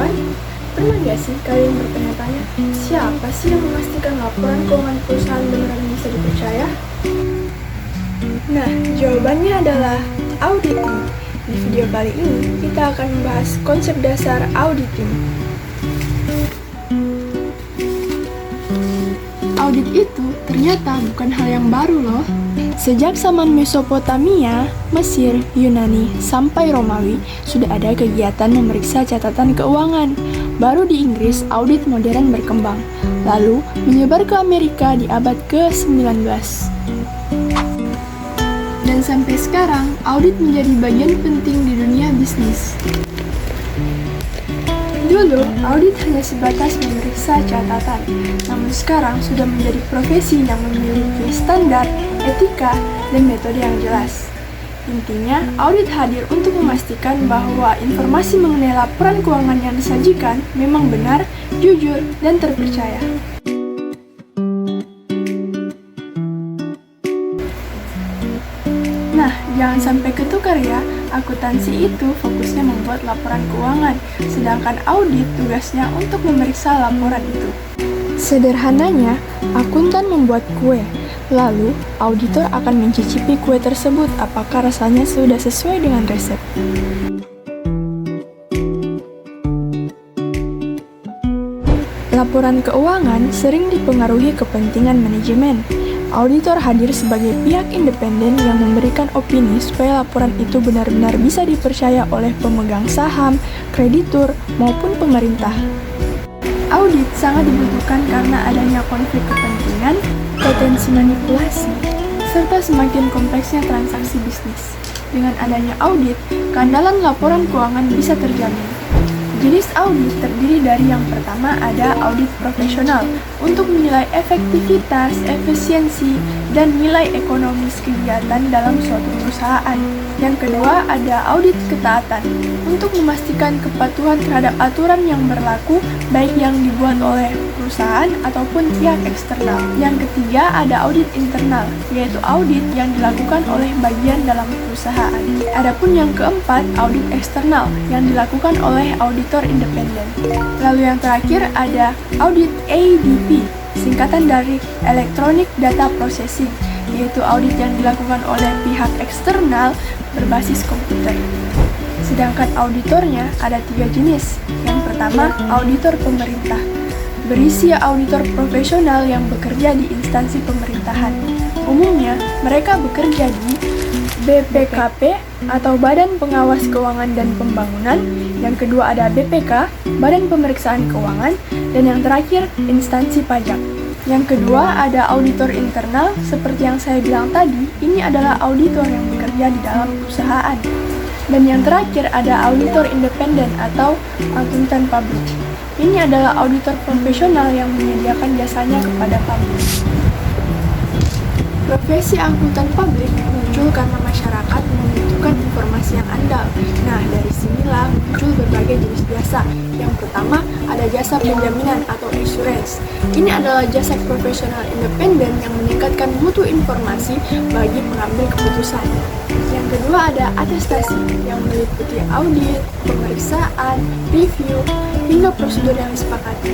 teman-teman, pernah gak sih kalian bertanya-tanya, siapa sih yang memastikan laporan keuangan perusahaan beneran bisa dipercaya? Nah, jawabannya adalah auditing. Di video kali ini, kita akan membahas konsep dasar auditing. Audit itu ternyata bukan hal yang baru loh. Sejak zaman Mesopotamia, Mesir, Yunani, sampai Romawi, sudah ada kegiatan memeriksa catatan keuangan. Baru di Inggris, audit modern berkembang, lalu menyebar ke Amerika di abad ke-19. Dan sampai sekarang, audit menjadi bagian penting di dunia bisnis. Dulu, audit hanya sebatas memeriksa catatan, namun sekarang sudah menjadi profesi yang memiliki standar, etika, dan metode yang jelas. Intinya, audit hadir untuk memastikan bahwa informasi mengenai laporan keuangan yang disajikan memang benar, jujur, dan terpercaya. Nah, jangan sampai ketukar ya, akuntansi itu fokusnya membuat laporan keuangan, sedangkan audit tugasnya untuk memeriksa laporan itu. Sederhananya, akuntan membuat kue, lalu auditor akan mencicipi kue tersebut apakah rasanya sudah sesuai dengan resep. Laporan keuangan sering dipengaruhi kepentingan manajemen. Auditor hadir sebagai pihak independen yang memberikan opini supaya laporan itu benar-benar bisa dipercaya oleh pemegang saham, kreditur, maupun pemerintah. Audit sangat dibutuhkan karena adanya konflik kepentingan, potensi manipulasi, serta semakin kompleksnya transaksi bisnis. Dengan adanya audit, keandalan laporan keuangan bisa terjamin. Jenis audit terdiri dari yang pertama ada audit profesional untuk menilai efektivitas, efisiensi, dan nilai ekonomis kegiatan dalam suatu perusahaan. Yang kedua ada audit ketaatan untuk memastikan kepatuhan terhadap aturan yang berlaku baik yang dibuat oleh perusahaan ataupun pihak eksternal. Yang ketiga ada audit internal, yaitu audit yang dilakukan oleh bagian dalam perusahaan. Adapun yang keempat audit eksternal yang dilakukan oleh auditor independen. Lalu yang terakhir ada audit ADP, singkatan dari Electronic Data Processing, yaitu audit yang dilakukan oleh pihak eksternal berbasis komputer. Sedangkan auditornya ada 3 jenis. Yang pertama, auditor pemerintah, berisi auditor profesional yang bekerja di instansi pemerintahan. Umumnya, mereka bekerja di BPKP atau Badan Pengawas Keuangan dan Pembangunan. Yang kedua ada BPK, Badan Pemeriksaan Keuangan, dan yang terakhir instansi pajak. Yang kedua ada auditor internal, seperti yang saya bilang tadi, ini adalah auditor yang bekerja di dalam perusahaan. Dan yang terakhir ada auditor independen atau akuntan publik. Ini adalah auditor profesional yang menyediakan jasanya kepada publik. Profesi akuntan publik muncul karena masyarakat membutuhkan informasi yang andal. Nah, dari sinilah muncul berbagai jenis jasa. Yang pertama, ada jasa penjaminan atau insurance. Ini adalah jasa profesional independen yang meningkatkan mutu informasi bagi pengambil keputusan. Yang kedua, ada atestasi yang meliputi audit, pemeriksaan, review, hingga prosedur yang disepakati.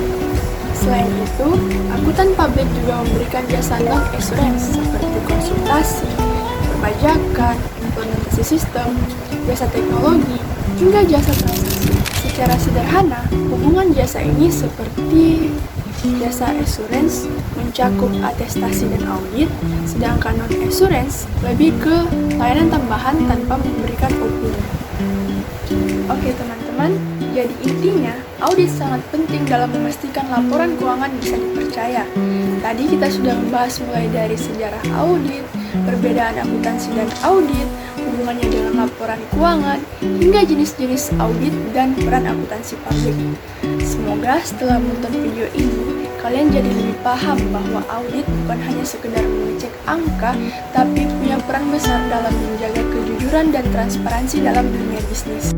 Selain itu, akuntan publik juga memberikan jasa non-assurance seperti konsultasi, perpajakan, implementasi sistem, jasa teknologi, hingga jasa transaksi. Secara sederhana, hubungan jasa ini seperti jasa assurance mencakup atestasi dan audit, sedangkan non-assurance lebih ke layanan tambahan tanpa memberikan opini. Oke teman-teman, jadi intinya audit sangat penting dalam memastikan laporan keuangan bisa dipercaya. Tadi kita sudah membahas mulai dari sejarah audit, perbedaan akuntansi dan audit, hubungannya dengan laporan keuangan, hingga jenis-jenis audit dan peran akuntansi publik. Semoga setelah menonton video ini, kalian jadi lebih paham bahwa audit bukan hanya sekedar mengecek angka, tapi punya peran besar dalam menjaga kejujuran dan transparansi dalam dunia bisnis.